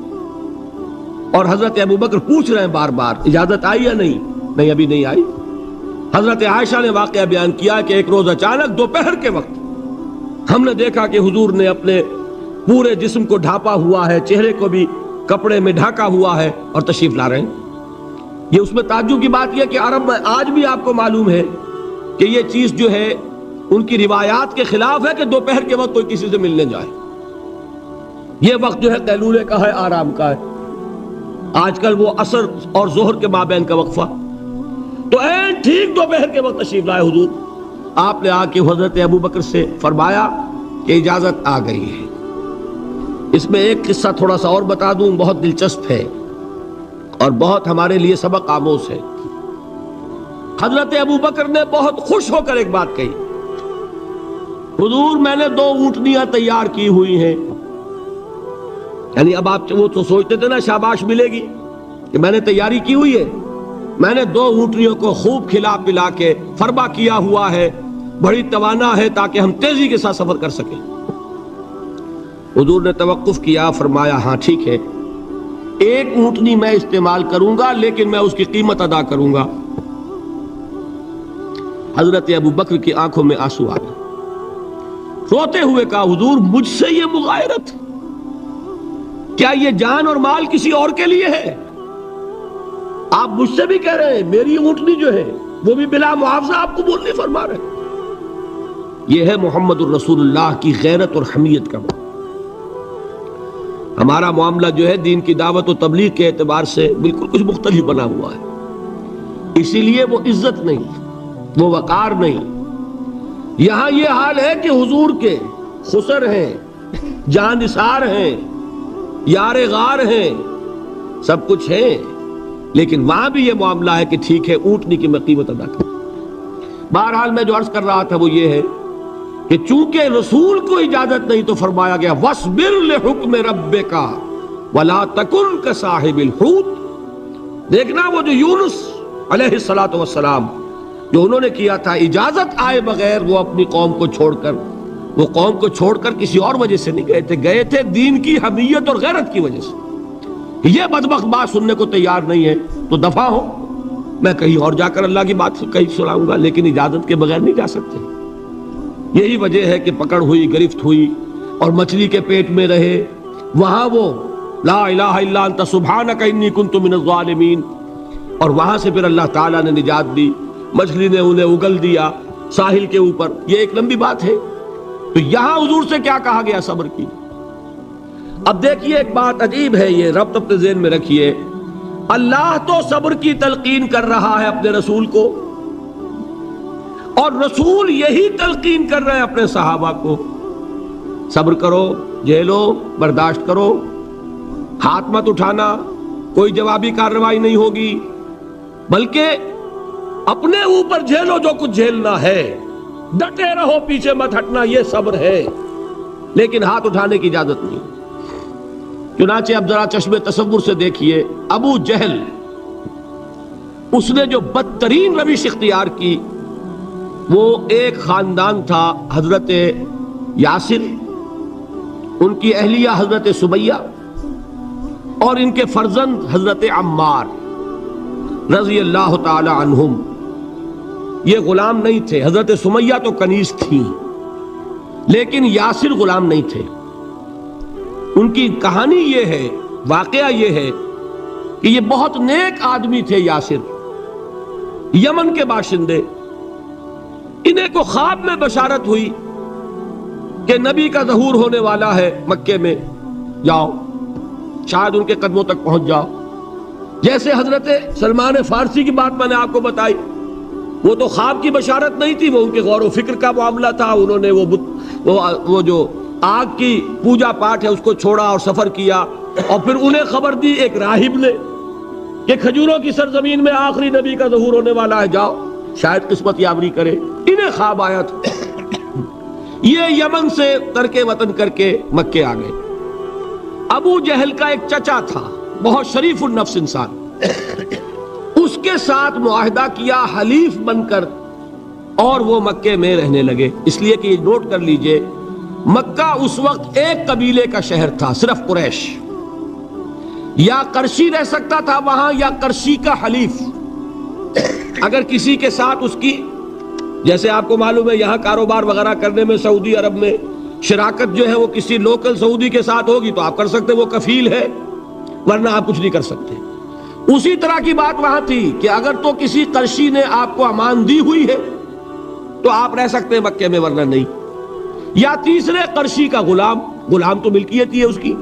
اور حضرت ابو بکر پوچھ رہے ہیں بار بار اجازت آئی یا نہیں؟ نہیں ابھی نہیں آئی۔ حضرت عائشہ نے واقعہ بیان کیا کہ ایک روز اچانک دوپہر کے وقت ہم نے دیکھا کہ حضور نے اپنے پورے جسم کو ڈھانپا ہوا ہے، چہرے کو بھی کپڑے میں ڈھانکا ہوا ہے اور تشریف لا رہے ہیں۔ یہ اس میں تعجب کی بات یہ کہ عرب میں آج بھی آپ کو معلوم ہے کہ یہ چیز جو ہے ان کی روایات کے خلاف ہے کہ دوپہر کے وقت کوئی کسی سے ملنے جائے۔ یہ وقت جو ہے قیلولے کا ہے، آرام کا ہے۔ آج کل وہ عصر اور ظہر کے مابین کا وقفہ، تو این ٹھیک دوپہر کے وقت تشریف لائے حضور۔ آپ نے آ کے حضرت ابو بکر سے فرمایا کہ اجازت آ گئی ہے۔ اس میں ایک قصہ تھوڑا سا اور بتا دوں، بہت دلچسپ ہے اور بہت ہمارے لیے سبق آموز ہے۔ حضرت ابو بکر نے بہت خوش ہو کر ایک بات کہی، حضور میں نے 2 اونٹنیاں تیار کی ہوئی ہیں۔ یعنی اب آپ وہ تو سوچتے تھے نا شاباش ملے گی کہ میں نے تیاری کی ہوئی ہے، میں نے 2 اونٹنیوں کو خوب کھلا پلا کے فربا کیا ہوا ہے، بڑی توانا ہے تاکہ ہم تیزی کے ساتھ سفر کر سکیں۔ حضور نے توقف کیا، فرمایا ہاں ٹھیک ہے، 1 اونٹنی میں استعمال کروں گا لیکن میں اس کی قیمت ادا کروں گا۔ حضرت ابو بکر کی آنکھوں میں آنسو آ گئے، روتے ہوئے کہا حضور مجھ سے یہ مغایرت، کیا یہ جان اور مال کسی اور کے لیے ہے؟ آپ مجھ سے بھی کہہ رہے ہیں میری اونٹنی جو ہے وہ بھی بلا معاوضہ آپ قبول نہیں فرما رہے۔ یہ ہے محمد الرسول اللہ کی غیرت اور حمیت کا معاملہ۔ ہمارا معاملہ جو ہے دین کی دعوت و تبلیغ کے اعتبار سے بالکل کچھ مختلف بنا ہوا ہے، اسی لیے وہ عزت نہیں، وہ وقار نہیں۔ یہاں یہ حال ہے کہ حضور کے خسر ہیں، جان نثار ہیں، یار غار ہیں، سب کچھ ہیں، لیکن وہاں بھی یہ معاملہ ہے کہ ٹھیک ہے اونٹنی کی میں قیمت ادا کروں۔ بہرحال میں جو عرض کر رہا تھا وہ یہ ہے کہ چونکہ رسول کو اجازت نہیں تو فرمایا گیا وَاصْبِرْ لِحُکْمِ رَبِّكَ وَلَا تَكُنْ كَصَاحِبِ الْحُوتِ۔ دیکھنا وہ جو یونس علیہ السلام جو انہوں نے کیا تھا، اجازت آئے بغیر وہ اپنی قوم کو چھوڑ کر کسی اور وجہ سے نہیں گئے تھے دین کی حمیت اور غیرت کی وجہ سے۔ یہ بدبخت بات سننے کو تیار نہیں ہے تو دفع ہو، میں کہیں اور جا کر اللہ کی بات کہیں سناؤں گا، لیکن اجازت کے بغیر نہیں جا سکتے۔ یہی وجہ ہے کہ پکڑ ہوئی، گرفت ہوئی اور مچھلی کے پیٹ میں رہے، وہاں وہ لا الہ الا انت سبحانک انی کنت من الظالمین، اور وہاں سے پھر اللہ تعالیٰ نے نجات دی، مچھلی نے انہیں اگل دیا ساحل کے اوپر۔ یہ ایک لمبی بات ہے۔ تو یہاں حضور سے کیا کہا گیا؟ صبر کی۔ اب دیکھیے ایک بات عجیب ہے، یہ ربط اپنے ذہن میں رکھیے، اللہ تو صبر کی تلقین کر رہا ہے اپنے رسول کو، اور رسول یہی تلقین کر رہے ہیں اپنے صحابہ کو، صبر کرو، جھیلو، برداشت کرو، ہاتھ مت اٹھانا، کوئی جوابی کارروائی نہیں ہوگی، بلکہ اپنے اوپر جھیلو جو کچھ جھیلنا ہے، ڈٹے رہو، پیچھے مت ہٹنا، یہ صبر ہے، لیکن ہاتھ اٹھانے کی اجازت نہیں۔ چنانچہ اب ذرا چشم تصور سے دیکھیے، ابو جہل اس نے جو بدترین روش اختیار کی، وہ ایک خاندان تھا، حضرت یاسر، ان کی اہلیہ حضرت سمیہ، اور ان کے فرزند حضرت عمار رضی اللہ تعالی عنہم۔ یہ غلام نہیں تھے، حضرت سمیہ تو کنیز تھیں، لیکن یاسر غلام نہیں تھے۔ ان کی کہانی یہ ہے، واقعہ یہ ہے کہ یہ بہت نیک آدمی تھے یاسر، یمن کے باشندے۔ انہیں کو خواب میں بشارت ہوئی کہ نبی کا ظہور ہونے والا ہے مکے میں، جاؤ، شاید ان کے قدموں تک پہنچ جاؤ۔ جیسے حضرت سلمان فارسی کی بات میں نے آپ کو بتائی، وہ تو خواب کی بشارت نہیں تھی، وہ ان کے غور و فکر کا معاملہ تھا۔ انہوں نے وہ جو آگ کی پوجا پاٹ ہے اس کو چھوڑا اور سفر کیا، اور پھر انہیں خبر دی ایک راہب نے کہ کھجوروں کی سرزمین میں آخری نبی کا ظہور ہونے والا ہے، جاؤ، شاید قسمت یاوری کرے۔ انہیں خواب آیا تھا، یہ یمن سے ترک وطن کر کے مکے آ گئے۔ ابو جہل کا ایک چچا تھا، بہت شریف النفس انسان، اس کے ساتھ معاہدہ کیا حلیف بن کر، اور وہ مکے میں رہنے لگے۔ اس لیے کہ یہ نوٹ کر لیجئے، مکہ اس وقت ایک قبیلے کا شہر تھا، صرف قریش۔ یا قرشی رہ سکتا تھا وہاں، یا قرشی کا حلیف۔ اگر کسی کے ساتھ اس کی، جیسے آپ کو معلوم ہے یہاں کاروبار وغیرہ کرنے میں سعودی عرب میں شراکت جو ہے وہ کسی لوکل سعودی کے ساتھ ہوگی تو آپ کر سکتے، وہ کفیل ہے، ورنہ آپ کچھ نہیں کر سکتے۔ اسی طرح کی بات وہاں تھی کہ اگر تو کسی قرشی نے آپ کو امان دی ہوئی ہے تو آپ رہ سکتے ہیں مکے میں، ورنہ نہیں۔ یا تیسرے قرشی کا غلام تو ملکیت ہی ہے اس کی،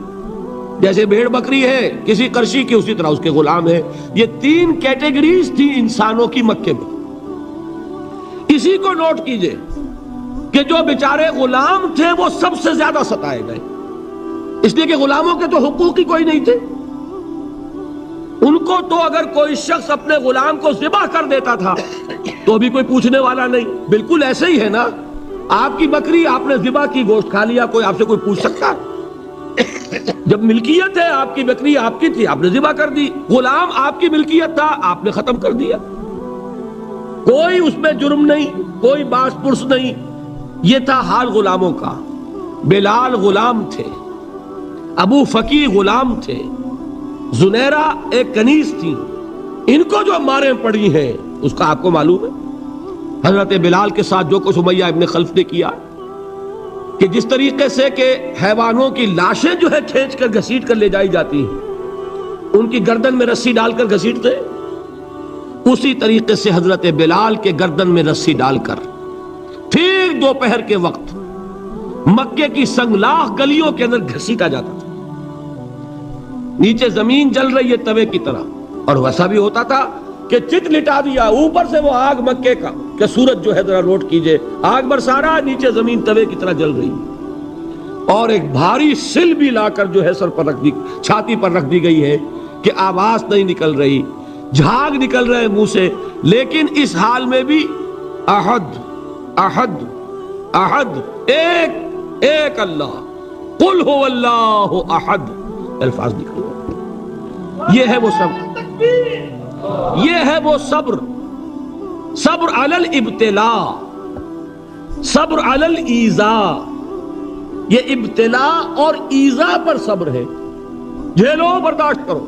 جیسے بھیڑ بکری ہے کسی قرشی کی، اسی طرح اس کے غلام ہے۔ یہ تین کیٹیگریز تھی انسانوں کی مکے میں۔ اسی کو نوٹ کیجئے کہ جو بیچارے غلام تھے وہ سب سے زیادہ ستائے گئے، اس لیے کہ غلاموں کے تو حقوق ہی کوئی نہیں تھے۔ ان کو تو اگر کوئی شخص اپنے غلام کو ذبح کر دیتا تھا تو بھی کوئی پوچھنے والا نہیں۔ بالکل ایسے ہی ہے نا، آپ کی بکری آپ نے ذبح کی، گوشت کھا لیا، کوئی آپ سے کوئی پوچھ سکتا؟ جب ملکیت ہے، آپ کی بکری آپ کی تھی، آپ نے ذبح کر دی۔ غلام آپ کی ملکیت تھا، آپ نے ختم کر دیا، کوئی اس میں جرم نہیں، کوئی باس پرس نہیں۔ یہ تھا حال غلاموں کا۔ بلال غلام تھے، ابو فقی غلام تھے، زنیرہ ایک کنیز تھی۔ ان کو جو ماریں پڑی ہیں اس کا آپ کو معلوم ہے۔ حضرت بلال کے ساتھ جو کچھ امیہ ابن خلف نے کیا، کہ جس طریقے سے کہ حیوانوں کی لاشیں جو ہے کھینچ کر گھسیٹ کر لے جائی جاتی ہیں، ان کی گردن میں رسی ڈال کر گھسیٹتے، اسی طریقے سے حضرت بلال کے گردن میں رسی ڈال کر پھر دوپہر کے وقت مکے کی سنگلاخ گلیوں کے اندر گھسیٹا جاتا تھا. نیچے زمین جل رہی ہے توے کی طرح، اور ویسا بھی ہوتا تھا کہ چت لٹا دیا، اوپر سے وہ آگ مکے کا کہ سورج جو ہے ذرا نوٹ کیجئے، آگ برسا رہا، نیچے زمین توے کی طرح جل رہی ہے، اور ایک بھاری سل بھی لا کر جو ہے سر پر رکھ دی، چھاتی پر رکھ دی گئی ہے کہ آواز نہیں نکل رہی، جھاگ نکل رہے منہ سے، لیکن اس حال میں بھی احد احد احد، ایک ایک اللہ، قل هو اللہ احد، الفاظ نکل رہے. یہ ہے وہ صبر، یہ ہے وہ صبر، صبر علی الابتلاء، صبر علی الایذاء. یہ ابتلاء اور ایذاء پر صبر ہے. جھیلو، برداشت کرو،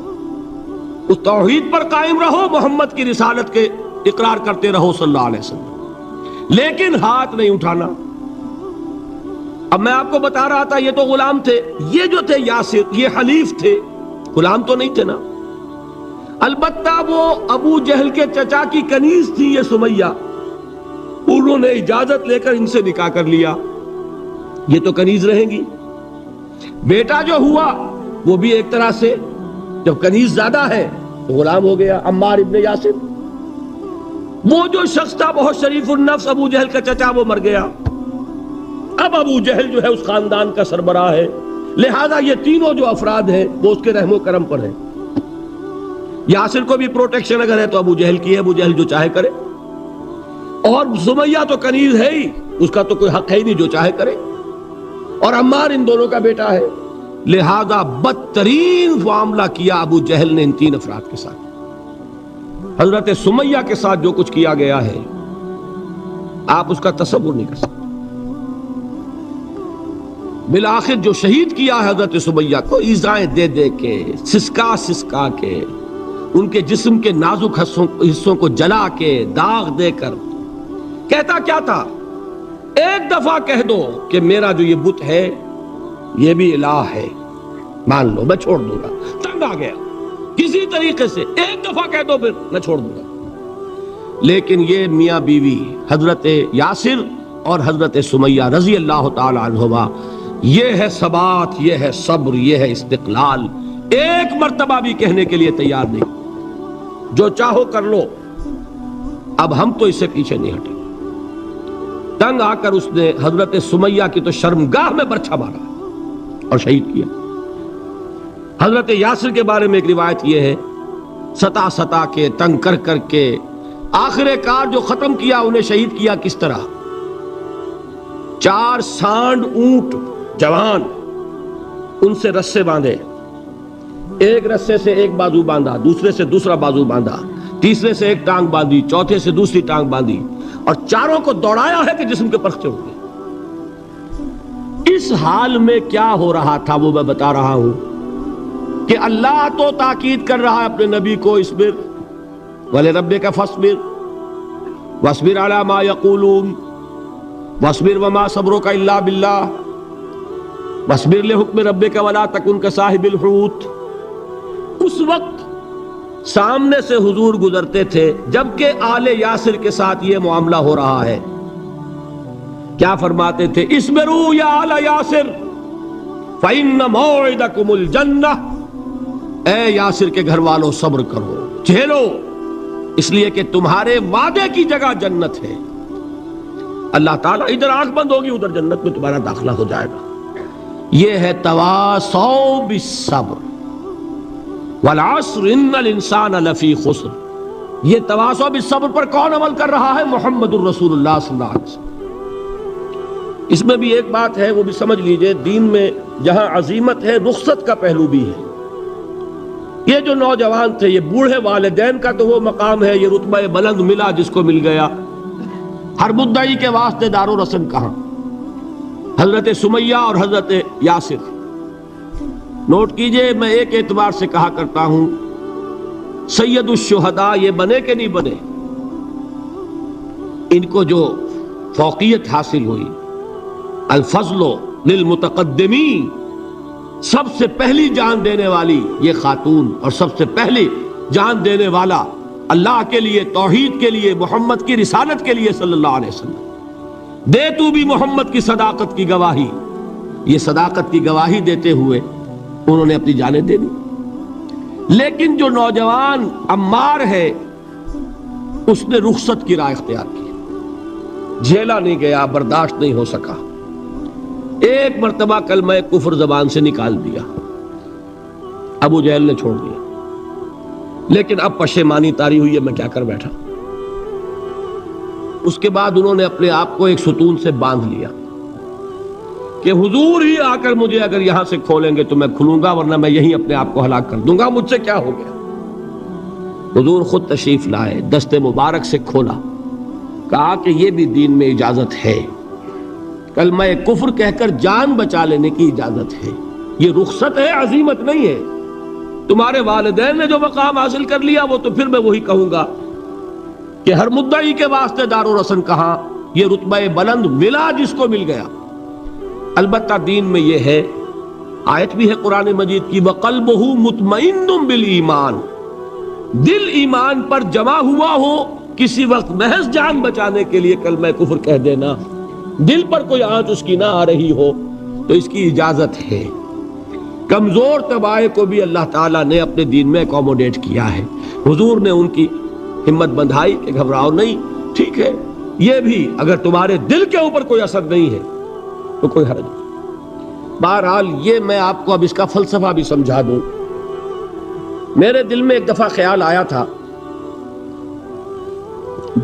اس توحید پر قائم رہو، محمد کی رسالت کے اقرار کرتے رہو صلی اللہ علیہ وسلم، لیکن ہاتھ نہیں اٹھانا. اب میں آپ کو بتا رہا تھا یہ تو غلام تھے، یہ جو تھے یاسر، یہ حلیف تھے، غلام تو نہیں تھے نا. البتہ وہ ابو جہل کے چچا کی کنیز تھی یہ سمیہ، انہوں نے اجازت لے کر ان سے نکاح کر لیا، یہ تو کنیز رہیں گی. بیٹا جو ہوا وہ بھی ایک طرح سے جب کنیز زیادہ ہے تو غلام ہو گیا، عمار ابن یاسر. وہ جو شخص تھا بہت شریف النفس ابو جہل کا چچا، وہ مر گیا. اب ابو جہل جو ہے اس خاندان کا سربراہ ہے، لہذا یہ تینوں جو افراد ہیں وہ اس کے رحم و کرم پر ہیں. یاسر کو بھی پروٹیکشن اگر ہے تو ابو جہل کی ہے، ابو جہل جو چاہے کرے، اور سمیہ تو کنیز ہے ہی، اس کا تو کوئی حق ہے ہی نہیں، جو چاہے کرے، اور عمار ان دونوں کا بیٹا ہے. لہذا بدترین معاملہ کیا ابو جہل نے ان تین افراد کے ساتھ. حضرت سمیہ کے ساتھ جو کچھ کیا گیا ہے آپ اس کا تصور نہیں کر سکتے. بالآخر جو شہید کیا ہے حضرت سمیہ کو ایذائیں دے دے کے، سسکا سسکا کے، ان کے جسم کے نازک حصوں کو جلا کے، داغ دے کر. کہتا کیا تھا؟ ایک دفعہ کہہ دو کہ میرا جو یہ بت ہے یہ بھی الہ ہے، مان لو، میں چھوڑ دوں گا. تنگ آ گیا، کسی طریقے سے ایک دفعہ کہہ دو پھر میں چھوڑ دوں گا. لیکن یہ میاں بیوی حضرت یاسر اور حضرت سمیہ رضی اللہ تعالی عنہما، یہ ہے ثبات، یہ ہے صبر، یہ ہے استقلال. ایک مرتبہ بھی کہنے کے لیے تیار نہیں، جو چاہو کر لو، اب ہم تو اس سے پیچھے نہیں ہٹیں. تنگ آ کر اس نے حضرت سمیہ کی تو شرمگاہ میں برچھا مارا اور شہید کیا. حضرت یاسر کے بارے میں ایک روایت یہ ہے، ستا ستا کے، تنگ کر کر کے، آخر کار جو ختم کیا انہیں شہید کیا کس طرح؟ 4 سانڈ اونٹ جوان، ان سے رسے باندھے، ایک رسے سے ایک بازو باندھا، دوسرے سے دوسرا بازو باندھا، تیسرے سے ایک ٹانگ باندھی، چوتھے سے دوسری ٹانگ باندھی، اور چاروں کو دوڑایا ہے کہ جسم کے پرخچے ہو گئے. اس حال میں کیا ہو رہا تھا وہ میں بتا رہا ہوں کہ اللہ تو تاکید کر رہا ہے اپنے نبی کو، اصبر وَلِرَبِّكَ فَاصْبِرْ وَاصْبِرْ عَلَى مَا يَقُولُونَ وَاصْبِرْ وَمَا صَبْرُكَ إِلَّا بِاللَّهِ وَاصْبِرْ لِحُكْمِ رَبِّكَ وَلَا تَكُنْ كَصَاحِبِ الْحُوتِ. اس وقت سامنے سے حضور گزرتے تھے جبکہ آل یاسر کے ساتھ یہ معاملہ ہو رہا ہے. کیا فرماتے تھے؟ اصبروا یا آل یاسر فإن موعدکم الجنہ. اے یاسر کے گھر والوں صبر کرو، جھیلو، اس لیے کہ تمہارے وعدے کی جگہ جنت ہے. اللہ تعالیٰ ادھر آنکھ بند ہوگی ادھر جنت میں تمہارا داخلہ ہو جائے گا. یہ ہے تواصوا بالصبر والعصر ان الانسان لفی خسر. یہ تواصوا بالصبر پر کون عمل کر رہا ہے؟ محمد الرسول اللہ صلی اللہ علیہ وسلم. اس میں بھی ایک بات ہے، وہ بھی سمجھ لیجئے، دین میں جہاں عظیمت ہے رخصت کا پہلو بھی ہے. یہ جو نوجوان تھے، یہ بوڑھے والدین کا تو وہ مقام ہے، یہ رتبہ بلند ملا جس کو مل گیا. ہر مدعی کے واسطے دار و رسن کہاں؟ حضرت سمیہ اور حضرت یاسر. نوٹ کیجئے، میں ایک اعتبار سے کہا کرتا ہوں، سید الشہداء یہ بنے کہ نہیں بنے، ان کو جو فوقیت حاصل ہوئی، الفضل للمتقدمین، سب سے پہلی جان دینے والی یہ خاتون اور سب سے پہلی جان دینے والا اللہ کے لیے، توحید کے لیے، محمد کی رسالت کے لیے صلی اللہ علیہ وسلم. دے تو بھی محمد کی صداقت کی گواہی. یہ صداقت کی گواہی دیتے ہوئے انہوں نے اپنی جانیں دے دی. لیکن جو نوجوان عمار ہے اس نے رخصت کی راہ اختیار کی. جھیلا نہیں گیا، برداشت نہیں ہو سکا. ایک مرتبہ کلمہ کفر زبان سے نکال دیا، ابو جہل نے چھوڑ دیا. لیکن اب پشیمانی طاری ہوئی ہے، میں کیا کر بیٹھا. اس کے بعد انہوں نے اپنے آپ کو ایک ستون سے باندھ لیا کہ حضور ہی آ کر مجھے اگر یہاں سے کھولیں گے تو میں کھلوں گا، ورنہ میں یہیں اپنے آپ کو ہلاک کر دوں گا، مجھ سے کیا ہو گیا. حضور خود تشریف لائے، دست مبارک سے کھولا، کہا کہ یہ بھی دین میں اجازت ہے، کلمہ کفر کہہ کر جان بچا لینے کی اجازت ہے. یہ رخصت ہے، عزیمت نہیں ہے. تمہارے والدین نے جو مقام حاصل کر لیا وہ تو پھر میں وہی کہوں گا کہ ہر مدعی کے واسطے دار و رسن کہاں، یہ رتبہ بلند ملا جس کو مل گیا. البتہ دین میں یہ ہے، آیت بھی ہے قرآن مجید کی، وَقَلْبُهُ مُطْمَئِنٌ بِالْإِيمَانِ، دل ایمان پر جمع ہوا ہو، کسی وقت محض جان بچانے کے لیے کلمہ کفر کہہ دینا، دل پر کوئی آنچ اس کی نہ آ رہی ہو تو اس کی اجازت ہے. کمزور طبائع کو بھی اللہ تعالیٰ نے اپنے دین میں اکوموڈیٹ کیا ہے. حضور نے ان کی ہمت بندھائی کہ گھبراؤ نہیں، ٹھیک ہے، یہ بھی اگر تمہارے دل کے اوپر کوئی اثر نہیں ہے تو کوئی حرج نہیں. بہرحال یہ میں آپ کو اب اس کا فلسفہ بھی سمجھا دوں. میرے دل میں ایک دفعہ خیال آیا تھا،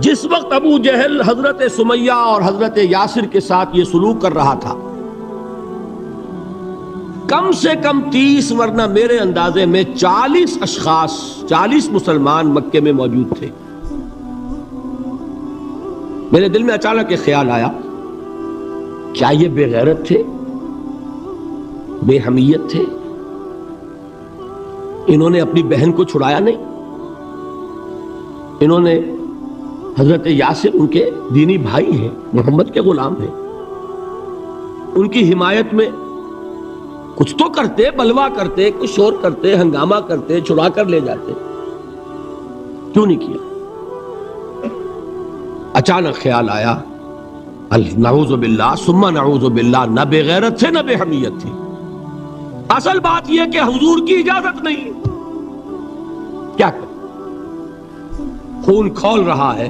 جس وقت ابو جہل حضرت سمیہ اور حضرت یاسر کے ساتھ یہ سلوک کر رہا تھا، کم سے کم 30 ورنہ میرے اندازے میں 40 اشخاص، 40 مسلمان مکے میں موجود تھے. میرے دل میں اچانک ایک خیال آیا، کیا یہ بے غیرت تھے، بے حمیت تھے؟ انہوں نے اپنی بہن کو چھڑایا نہیں؟ انہوں نے حضرت یاسر ان کے دینی بھائی ہیں، محمد کے غلام ہیں، ان کی حمایت میں کچھ تو کرتے، بلوا کرتے، کچھ شور کرتے، ہنگامہ کرتے، چھڑا کر لے جاتے، کیوں نہیں کیا؟ اچانک خیال آیا، نعوذ باللہ ثم نعوذ باللہ، نہ بے غیرت تھے نہ بے حمیت تھی. اصل بات یہ کہ حضور کی اجازت نہیں. کیا کریں؟ خون کھول رہا ہے،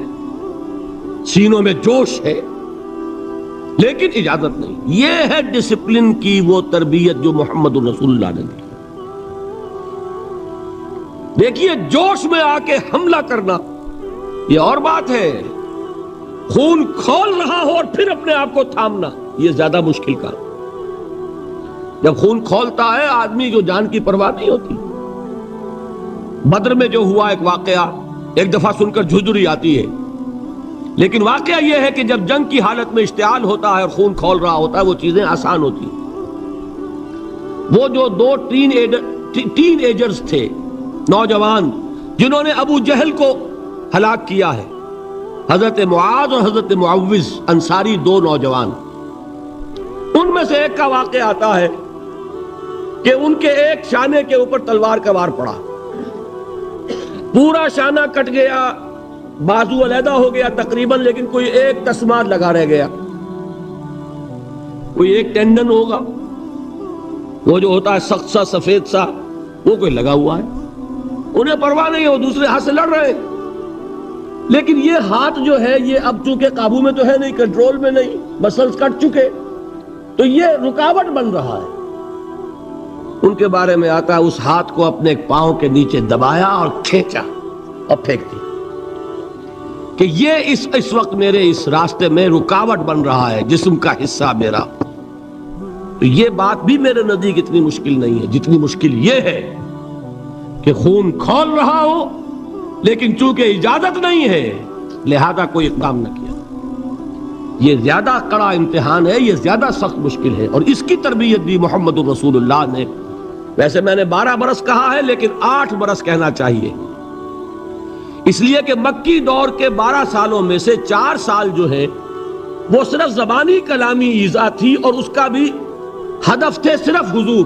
سینوں میں جوش ہے، لیکن اجازت نہیں. یہ ہے ڈسپلن کی وہ تربیت جو محمد رسول اللہ نے دی. دیکھیے، جوش میں آ کے حملہ کرنا یہ اور بات ہے، خون کھول رہا ہو اور پھر اپنے آپ کو تھامنا یہ زیادہ مشکل کام. جب خون کھولتا ہے آدمی جو جان کی پرواہ نہیں ہوتی. بدر میں جو ہوا ایک واقعہ ایک دفعہ سن کر جھجری آتی ہے، لیکن واقعہ یہ ہے کہ جب جنگ کی حالت میں اشتعال ہوتا ہے اور خون کھول رہا ہوتا ہے وہ چیزیں آسان ہوتی ہیں. وہ جو 2 ٹین ایجرز تھے، نوجوان، جنہوں نے ابو جہل کو ہلاک کیا ہے، حضرت معاذ اور حضرت معوذ، انصاری 2 نوجوان، ان میں سے ایک کا واقعہ آتا ہے کہ ان کے ایک شانے کے اوپر تلوار کا وار پڑا، پورا شانہ کٹ گیا، بازو علیحدہ ہو گیا تقریباً، لیکن کوئی ایک تسمہ لگا رہ گیا، کوئی ایک ٹینڈن ہوگا، وہ جو ہوتا ہے سخت سا سفید سا، وہ کوئی لگا ہوا ہے. انہیں پرواہ نہیں ہے، وہ دوسرے ہاتھ سے لڑ رہے ہیں. لیکن یہ ہاتھ جو ہے یہ اب چونکہ قابو میں تو ہے نہیں، کنٹرول میں نہیں، مسلز کٹ چکے، تو یہ رکاوٹ بن رہا ہے. ان کے بارے میں آتا ہے اس ہاتھ کو اپنے پاؤں کے نیچے دبایا اور کھینچا اور پھینک دیا کہ یہ اس وقت میرے اس راستے میں رکاوٹ بن رہا ہے، جسم کا حصہ میرا. تو یہ بات بھی میرے نزدیک اتنی مشکل نہیں ہے جتنی مشکل یہ ہے کہ خون کھول رہا ہو لیکن چونکہ اجازت نہیں ہے لہذا کوئی اقدام نہ کیا. یہ زیادہ کڑا امتحان ہے، یہ زیادہ سخت مشکل ہے، اور اس کی تربیت بھی محمد الرسول اللہ نے. ویسے میں نے 12 برس کہا ہے لیکن 8 برس کہنا چاہیے، اس لیے کہ مکی دور کے 12 سالوں میں سے 4 سال جو ہے وہ صرف زبانی کلامی ایذا تھی، اور اس کا بھی ہدف تھے صرف حضور.